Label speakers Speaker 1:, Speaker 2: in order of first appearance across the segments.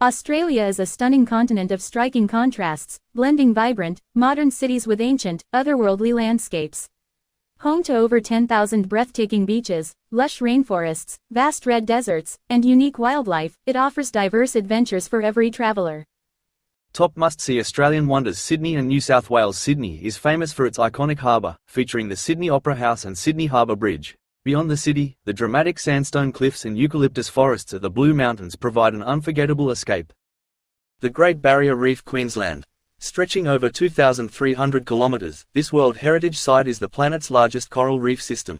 Speaker 1: Australia is a stunning continent of striking contrasts, blending vibrant, modern cities with ancient, otherworldly landscapes. Home to over 10,000 breathtaking beaches, lush rainforests, vast red deserts, and unique wildlife, it offers diverse adventures for every traveler.
Speaker 2: Top must-see Australian wonders. Sydney and New South Wales. Sydney is famous for its iconic harbour, featuring the Sydney Opera House and Sydney Harbour Bridge. Beyond the city, the dramatic sandstone cliffs and eucalyptus forests of the Blue Mountains provide an unforgettable escape. The Great Barrier Reef, Queensland. Stretching over 2,300 kilometres, this World Heritage Site is the planet's largest coral reef system.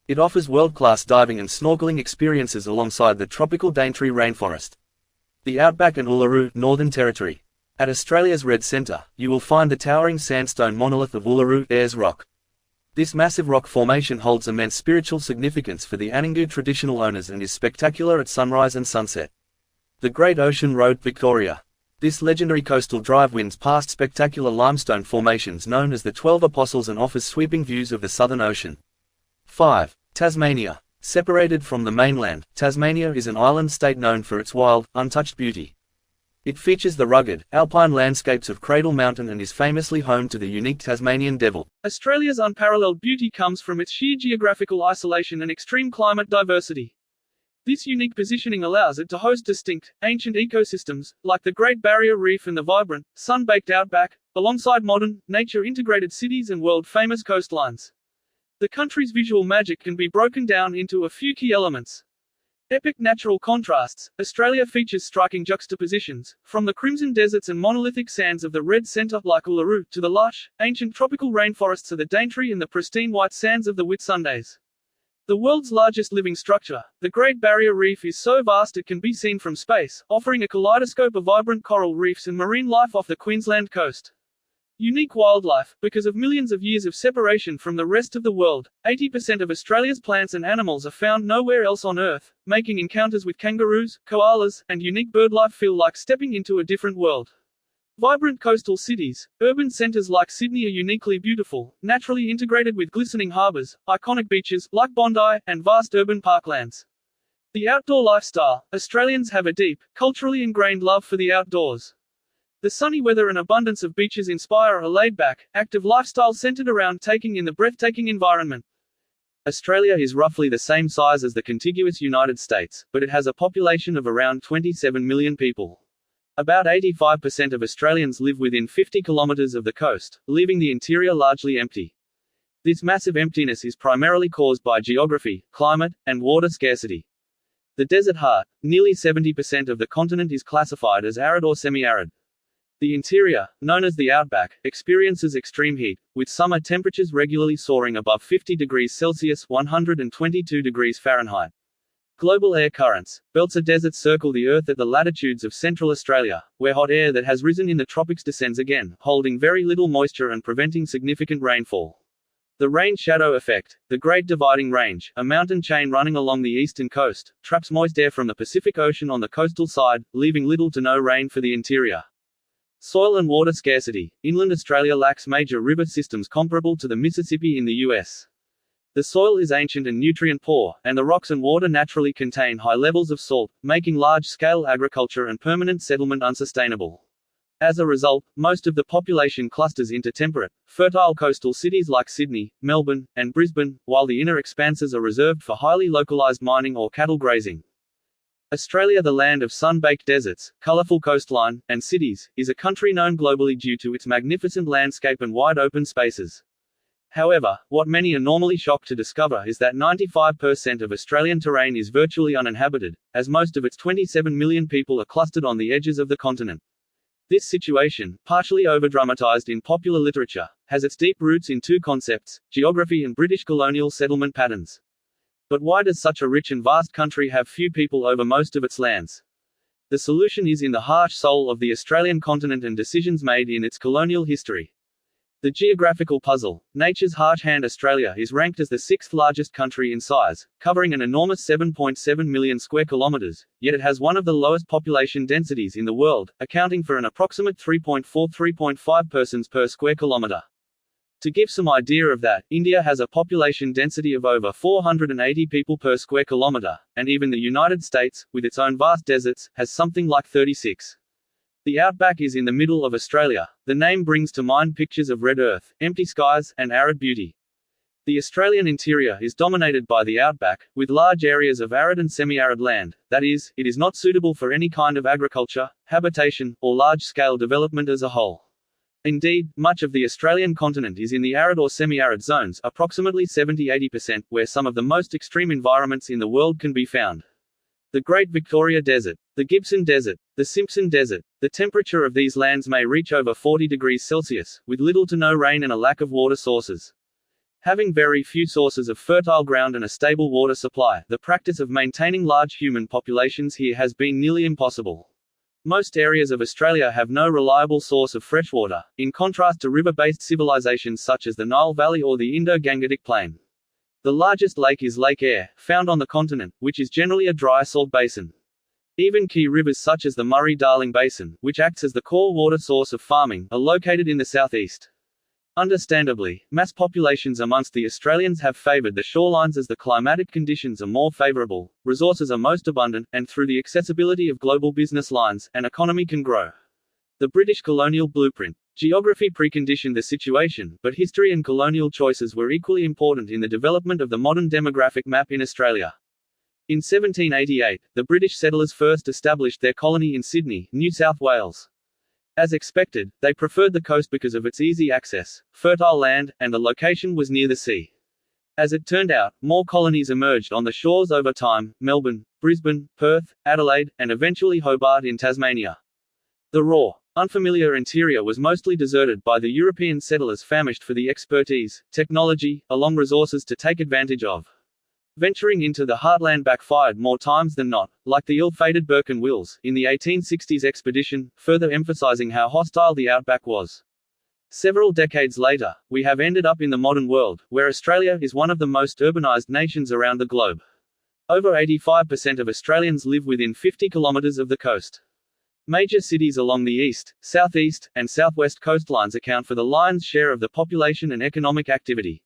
Speaker 2: It offers world-class diving and snorkeling experiences alongside the tropical Daintree rainforest. The Outback and Uluru, Northern Territory. At Australia's Red Centre, you will find the towering sandstone monolith of Uluru, Ayers Rock. This massive rock formation holds immense spiritual significance for the Anangu traditional owners and is spectacular at sunrise and sunset. The Great Ocean Road, Victoria. This legendary coastal drive winds past spectacular limestone formations known as the 12 Apostles and offers sweeping views of the Southern Ocean. 5. Tasmania. Separated from the mainland, Tasmania is an island state known for its wild, untouched beauty. It features the rugged, alpine landscapes of Cradle Mountain and is famously home to the unique Tasmanian devil. Australia's unparalleled beauty comes from its sheer geographical isolation and extreme climate diversity. This unique positioning allows it to host distinct, ancient ecosystems, like the Great Barrier Reef and the vibrant, sun-baked outback, alongside modern, nature-integrated cities and world-famous coastlines. The country's visual magic can be broken down into a few key elements. Epic natural contrasts. Australia features striking juxtapositions, from the crimson deserts and monolithic sands of the Red Centre like Uluru, to the lush, ancient tropical rainforests of the Daintree and the pristine white sands of the Whitsundays. The world's largest living structure, the Great Barrier Reef is so vast it can be seen from space, offering a kaleidoscope of vibrant coral reefs and marine life off the Queensland coast. Unique wildlife. Because of millions of years of separation from the rest of the world, 80% of Australia's plants and animals are found nowhere else on Earth, making encounters with kangaroos, koalas, and unique birdlife feel like stepping into a different world. Vibrant coastal cities. Urban centres like Sydney are uniquely beautiful, naturally integrated with glistening harbours, iconic beaches, like Bondi, and vast urban parklands. The outdoor lifestyle. Australians have a deep, culturally ingrained love for the outdoors. The sunny weather and abundance of beaches inspire a laid-back, active lifestyle centered around taking in the breathtaking environment. Australia is roughly the same size as the contiguous United States, but it has a population of around 27 million people. About 85% of Australians live within 50 kilometres of the coast, leaving the interior largely empty. This massive emptiness is primarily caused by geography, climate, and water scarcity. The desert heart. Nearly 70% of the continent is classified as arid or semi-arid. The interior, known as the Outback, experiences extreme heat, with summer temperatures regularly soaring above 50 degrees Celsius (122 degrees Fahrenheit). Global air currents. Belts of deserts circle the Earth at the latitudes of central Australia, where hot air that has risen in the tropics descends again, holding very little moisture and preventing significant rainfall. The rain-shadow effect. The Great Dividing Range, a mountain chain running along the eastern coast, traps moist air from the Pacific Ocean on the coastal side, leaving little to no rain for the interior. Soil and water scarcity. Inland Australia lacks major river systems comparable to the Mississippi in the US. The soil is ancient and nutrient-poor, and the rocks and water naturally contain high levels of salt, making large-scale agriculture and permanent settlement unsustainable. As a result, most of the population clusters into temperate, fertile coastal cities like Sydney, Melbourne, and Brisbane, while the inner expanses are reserved for highly localised mining or cattle grazing. Australia, the land of sun-baked deserts, colourful coastline, and cities, is a country known globally due to its magnificent landscape and wide open spaces. However, what many are normally shocked to discover is that 95% of Australian terrain is virtually uninhabited, as most of its 27 million people are clustered on the edges of the continent. This situation, partially overdramatised in popular literature, has its deep roots in two concepts: geography and British colonial settlement patterns. But why does such a rich and vast country have few people over most of its lands? The solution is in the harsh soul of the Australian continent and decisions made in its colonial history. The geographical puzzle. Nature's harsh hand. Australia is ranked as the sixth largest country in size, covering an enormous 7.7 million square kilometres, yet it has one of the lowest population densities in the world, accounting for an approximate 3.4–3.5 persons per square kilometre. To give some idea of that, India has a population density of over 480 people per square kilometre, and even the United States, with its own vast deserts, has something like 36. The outback is in the middle of Australia. The name brings to mind pictures of red earth, empty skies, and arid beauty. The Australian interior is dominated by the outback, with large areas of arid and semi-arid land, that is, it is not suitable for any kind of agriculture, habitation, or large-scale development as a whole. Indeed, much of the Australian continent is in the arid or semi-arid zones, approximately 70–80%, where some of the most extreme environments in the world can be found. The Great Victoria Desert, the Gibson Desert, the Simpson Desert. The temperature of these lands may reach over 40 degrees Celsius, with little to no rain and a lack of water sources. Having very few sources of fertile ground and a stable water supply, the practice of maintaining large human populations here has been nearly impossible. Most areas of Australia have no reliable source of freshwater, in contrast to river-based civilizations such as the Nile Valley or the Indo-Gangetic Plain. The largest lake is Lake Eyre, found on the continent, which is generally a dry salt basin. Even key rivers such as the Murray-Darling Basin, which acts as the core water source of farming, are located in the southeast. Understandably, mass populations amongst the Australians have favoured the shorelines as the climatic conditions are more favourable, resources are most abundant, and through the accessibility of global business lines, an economy can grow. The British colonial blueprint. Geography preconditioned the situation, but history and colonial choices were equally important in the development of the modern demographic map in Australia. In 1788, the British settlers first established their colony in Sydney, New South Wales. As expected, they preferred the coast because of its easy access, fertile land, and the location was near the sea. As it turned out, more colonies emerged on the shores over time: Melbourne, Brisbane, Perth, Adelaide, and eventually Hobart in Tasmania. The raw, unfamiliar interior was mostly deserted by the European settlers famished for the expertise, technology, along resources to take advantage of. Venturing into the heartland backfired more times than not, like the ill-fated Burke and Wills, in the 1860s expedition, further emphasizing how hostile the outback was. Several decades later, we have ended up in the modern world, where Australia is one of the most urbanized nations around the globe. Over 85% of Australians live within 50 kilometers of the coast. Major cities along the east, southeast, and southwest coastlines account for the lion's share of the population and economic activity.